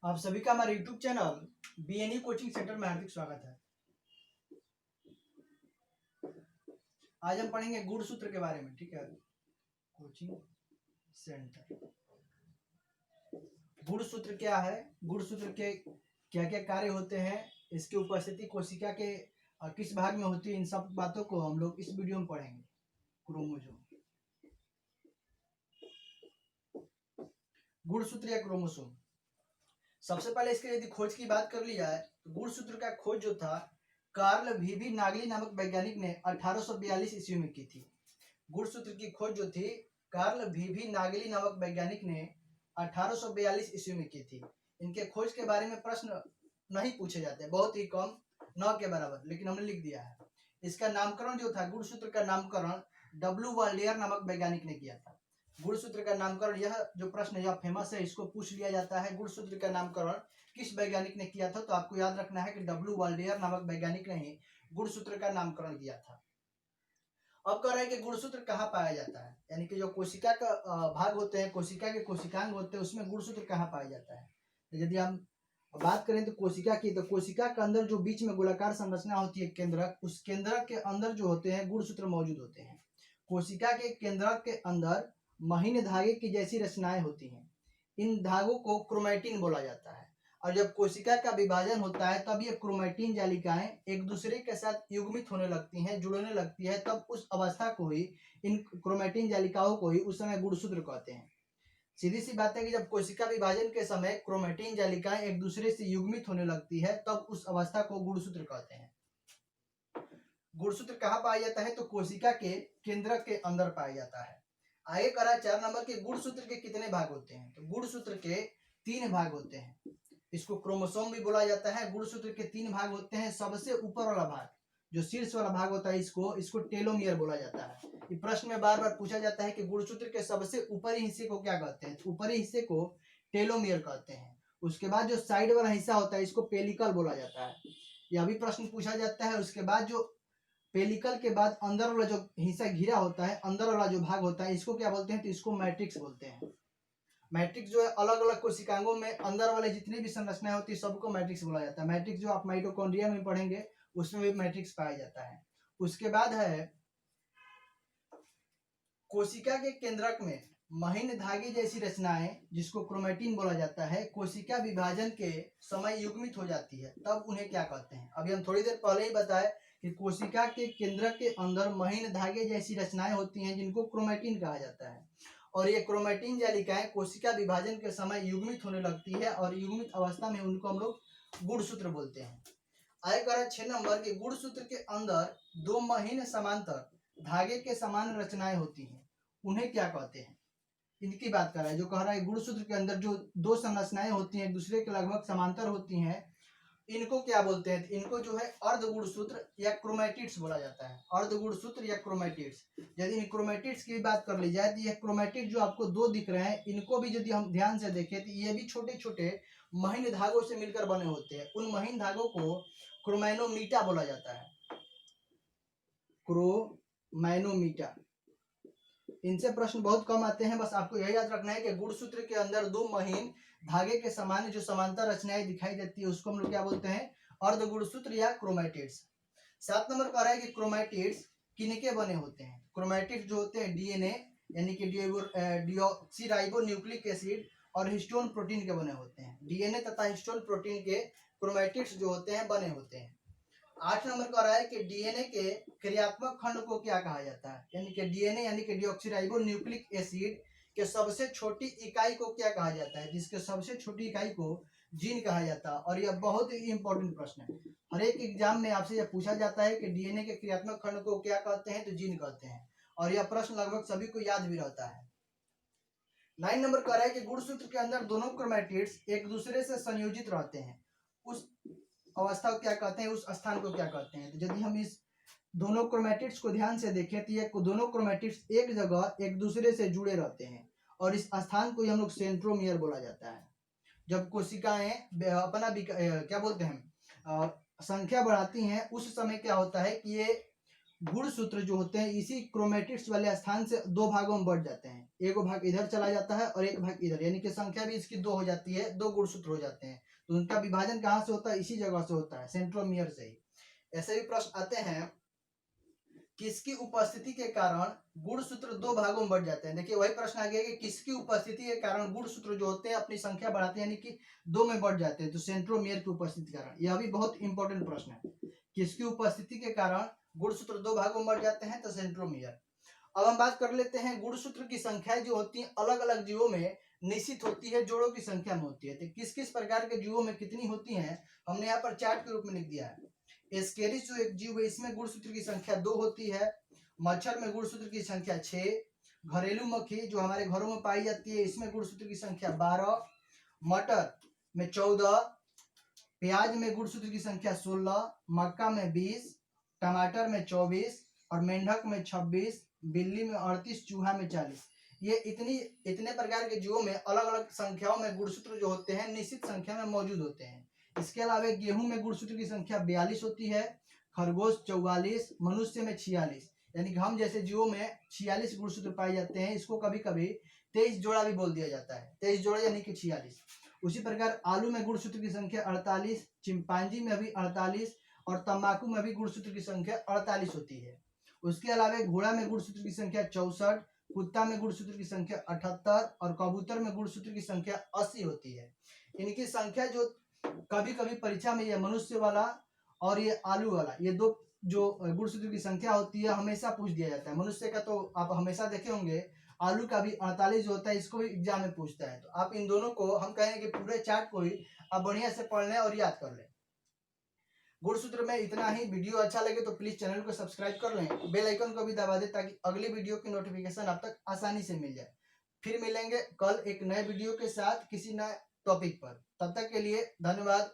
आप सभी का हमारे YouTube channel BNE coaching centre में हार्दिक स्वागत है। आज हम पढ़ेंगे गुणसूत्र के बारे में। ठीक है, कोचिंग सेंटर। गुणसूत्र क्या है, गुणसूत्र के क्या क्या कार्य होते हैं, इसकी उपस्थिति कोशिका के किस भाग में होती है, इन सब बातों को हम लोग इस वीडियो में पढ़ेंगे। क्रोमोसोम, गुणसूत्र या क्रोमोसोम। सबसे पहले इसके यदि खोज की बात कर ली जाए तो गुणसूत्र का खोज जो था कार्ल वीवी नागली नामक वैज्ञानिक ने 1842 ईस्वी में की थी। गुणसूत्र की खोज जो थी कार्ल वीवी नागली नामक वैज्ञानिक ने 1842 ईस्वी में की थी। इनके खोज के बारे में प्रश्न नहीं पूछे जाते, बहुत ही कम, न के बराबर, लेकिन हमने लिख दिया है। इसका नामकरण जो था, गुणसूत्र का नामकरण डब्ल्यू वाल्डेयर नामक वैज्ञानिक ने किया था। गुणसूत्र का नामकरण, यह जो प्रश्न यह फेमस है, इसको पूछ लिया जाता है, गुणसूत्र का नामकरण किस वैज्ञानिक ने किया था, तो आपको याद रखना है कि डब्ल्यू वाल्डेयर नामक वैज्ञानिक ने ही गुणसूत्र का नामकरण किया था। अब कह रहे हैं कि गुणसूत्र कहाँ पाया जाता है, यानी कि जो कोशिका का भाग होते हैं, कोशिका के कोशिकांग होते हैं, उसमें गुणसूत्र कहाँ पाया जाता है। तो यदि हम बात करें तो कोशिका की, तो कोशिका के अंदर जो बीच में गोलाकार संरचना होती है केंद्रक, उस केंद्रक के अंदर जो होते हैं गुणसूत्र मौजूद होते हैं। कोशिका के केंद्रक के अंदर महीन धागे की जैसी रचनाएं होती हैं। इन धागों को क्रोमैटिन बोला जाता है। और जब कोशिका का विभाजन होता है तब ये क्रोमैटिन जालिकाएं एक दूसरे के साथ युग्मित होने लगती हैं, जुड़ने लगती है, तब उस अवस्था को ही, इन क्रोमैटिन जालिकाओं को ही उस समय गुणसूत्र कहते हैं। सीधी सी बात है कि जब कोशिका विभाजन के समय क्रोमैटिन जालिकाएं एक दूसरे से युग्मित होने लगती है तब उस अवस्था को गुणसूत्र कहते हैं। गुणसूत्र कहाँ पाया जाता है, तो कोशिका के केंद्रक के अंदर पाया जाता है। आगे करा 4 नंबर के, गुणसूत्र के कितने भाग होते हैं, तो गुणसूत्र के 3 भाग होते हैं। इसको क्रोमोसोम भी बोला जाता है। गुणसूत्र के 3 भाग होते हैं। सबसे ऊपर वाला भाग, जो शीर्ष वाला भाग होता है, इसको टेलोमियर बोला जाता है। ये प्रश्न में बार बार पूछा जाता है कि गुणसूत्र के सबसे ऊपरी हिस्से को क्या कहते हैं, तो ऊपरी हिस्से को टेलोमियर कहते हैं। उसके बाद जो साइड वाला हिस्सा होता है इसको पेलिकल बोला जाता है, यह भी प्रश्न पूछा जाता है। उसके बाद जो पेलिकल के बाद अंदर वाला जो हिस्सा घिरा होता है, अंदर वाला जो भाग होता है, इसको क्या बोलते हैं, तो इसको मैट्रिक्स बोलते हैं। मैट्रिक्स जो है अलग अलग कोशिकांगों में अंदर वाले जितनी भी संरचनाएं होती है सबको मैट्रिक्स बोला जाता है। मैट्रिक्स जो आप माइटोकॉन्ड्रिया में पढ़ेंगे उसमें भी मैट्रिक्स पाया जाता है। उसके बाद है कोशिका के केंद्रक में महीन धागे जैसी रचनाएं, जिसको क्रोमैटिन बोला जाता है, कोशिका विभाजन के समय युग्मित हो जाती है, तब उन्हें क्या कहते हैं। अभी हम थोड़ी देर पहले ही बताए कि कोशिका के केंद्रक के अंदर महीन धागे जैसी रचनाएं होती हैं जिनको क्रोमैटिन कहा जाता है। और ये क्रोमैटिन जालिकाएं कोशिका विभाजन के समय युग्मित होने लगती है और युग्मित अवस्था में उनको हम लोग गुणसूत्र बोलते हैं। आगे कह रहा है 6 नंबर के, गुणसूत्र के अंदर 2 महीन समांतर धागे के समान रचनाएं होती हैं, उन्हें क्या कहते हैं। इनकी बात कर रहा है। जो कह रहा है गुणसूत्र के अंदर जो 2 संरचनाएं होती हैं, एक दूसरे के लगभग समांतर होती हैं, इनको क्या बोलते हैं, इनको जो है अर्ध गुणसूत्र या क्रोमैटिड्स बोला जाता है। अर्ध गुणसूत्र या क्रोमैटिड्स। यदि क्रोमैटिड्स की बात कर ली जाए तो ये क्रोमैटिड जो आपको 2 दिख रहे हैं, इनको भी यदि हम ध्यान से देखें तो ये भी छोटे छोटे महीन धागों से मिलकर बने होते हैं। उन महीन धागों को क्रोमैनोमीटा बोला जाता है, क्रोमैनोमीटा। इनसे प्रश्न बहुत कम आते हैं, बस आपको यही याद रखना है कि गुणसूत्र के अंदर 2 महीन धागे के समान जो समांतर रचनाएं दिखाई देती है उसको हम लोग क्या बोलते हैं, अर्ध गुणसूत्र या क्रोमैटिड्स। 7 नंबर कह रहा है कि क्रोमैटिड्स किनके बने होते हैं। क्रोमैटिड्स जो होते हैं डीएनए यानी कि डीऑक्सीराइबो न्यूक्लिक एसिड और हिस्टोन प्रोटीन के बने होते हैं। डीएनए तथा हिस्टोन प्रोटीन के क्रोमैटिड्स जो होते हैं बने होते हैं। 8 नंबर कह रहा है कि डीएनए के क्रियात्मक खंड को क्या कहा जाता है, यानी कि डीएनए यानी कि डीऑक्सीराइबो न्यूक्लिक एसिड के सबसे छोटी इकाई को क्या कहा जाता है, जिसके सबसे छोटी इकाई को जीन कहा जाता है। और यह बहुत ही इंपॉर्टेंट प्रश्न है, हर एक एग्जाम में आपसे यह पूछा जाता है कि डीएनए के क्रियात्मक खंड को क्या कहते हैं, तो जीन कहते हैं। और यह प्रश्न लगभग सभी को याद भी रहता है। 9 नंबर कह रहा है कि गुणसूत्र के अंदर दोनों क्रोमैटिड्स एक दूसरे से संयोजित रहते हैं, उस अवस्था को क्या कहते हैं, उस स्थान को क्या कहते हैं। तो यदि हम इस दोनों क्रोमैटिड्स को ध्यान से देखें तो ये दोनों क्रोमैटिड्स एक जगह एक दूसरे से जुड़े रहते हैं और इस स्थान को हम लोग सेंट्रोमियर बोला जाता है। जब कोशिकाएं अपना क्या बोलते हैं संख्या बढ़ाती हैं, उस समय क्या होता है कि ये गुणसूत्र जो होते हैं इसी क्रोमेटिड्स वाले स्थान से दो भागों में बढ़ जाते हैं, एक भाग इधर चला जाता है और एक भाग इधर, यानी कि संख्या भी इसकी दो हो जाती है, दो गुणसूत्र हो जाते हैं। तो उनका विभाजन कहाँ से होता है? इसी जगह से होता है, सेंट्रोमियर से ही। ऐसे भी प्रश्न आते हैं, किसकी उपस्थिति के कारण गुणसूत्र दो भागों में बढ़ जाते हैं। देखिए वही प्रश्न आ गया कि किसकी उपस्थिति के कारण गुणसूत्र जो होते हैं अपनी संख्या बढ़ाते हैं, यानी कि दो में बढ़ जाते हैं। तो सेंट्रोमियर की उपस्थिति के कारण, यह भी बहुत इंपॉर्टेंट प्रश्न है, किसकी उपस्थिति के कारण गुणसूत्र दो भागों में बढ़ जाते हैं? तो सेंट्रोमियर। अब हम बात कर लेते हैं, गुणसूत्र की संख्या जो होती है अलग अलग जीवों में निश्चित होती है, जोड़ों की संख्या में होती है। तो किस किस प्रकार के जीवों में कितनी होती है हमने यहाँ पर चार्ट के रूप में लिख दिया है। एस्केरिस जो एक जीव है इसमें गुणसूत्र की संख्या 2 होती है। मच्छर में गुणसूत्र की संख्या 6। घरेलू मक्खी जो हमारे घरों में पाई जाती है इसमें गुणसूत्र की संख्या 12। मटर में 14। प्याज में गुणसूत्र की संख्या 16। मक्का में 20। टमाटर में 24 और मेंढक में 26। बिल्ली में 38। चूहा में 40। ये इतने प्रकार के जीवों में अलग अलग संख्याओं में गुणसूत्र जो होते हैं निश्चित संख्या में मौजूद होते हैं। इसके अलावा गेहूं में गुणसूत्र की संख्या 42 होती है, खरगोश 44, मनुष्य में 46, यानी कि हम जैसे जीवों में 46 गुणसूत्र पाए जाते हैं। इसको कभी कभी 23 जोड़ा भी बोल दिया जाता है, 23 जोड़ा यानी कि 46। उसी प्रकार आलू में गुणसूत्र की संख्या 48, चिंपांजी में भी 48 और तंबाकू में भी गुणसूत्र की संख्या 48 होती है। उसके अलावा घोड़ा में गुणसूत्र की संख्या 64, कुत्ता में गुणसूत्र की संख्या 78 और कबूतर में गुणसूत्र की संख्या 80 होती है। इनकी संख्या जो कभी कभी परीक्षा में ये मनुष्य वाला और ये आलू वाला, ये दो जो गुणसूत्र की संख्या होती है हमेशा पूछ दिया जाता है। मनुष्य का तो आप हमेशा देखे होंगे, आलू का भी 48 जो होता है इसको भी एग्जाम में पूछता है। तो आप इन दोनों को हम कहेंगे कि पूरे चार्ट को ही आप बढ़िया से पढ़ लें और याद कर लें। गुणसूत्र में इतना ही। वीडियो अच्छा लगे तो प्लीज चैनल को सब्सक्राइब कर लें, बेल आइकन को भी दबा दें ताकि अगली वीडियो की नोटिफिकेशन आप तक आसानी से मिल जाए। फिर मिलेंगे कल एक नए वीडियो के साथ किसी नए टॉपिक पर। तब तक के लिए धन्यवाद।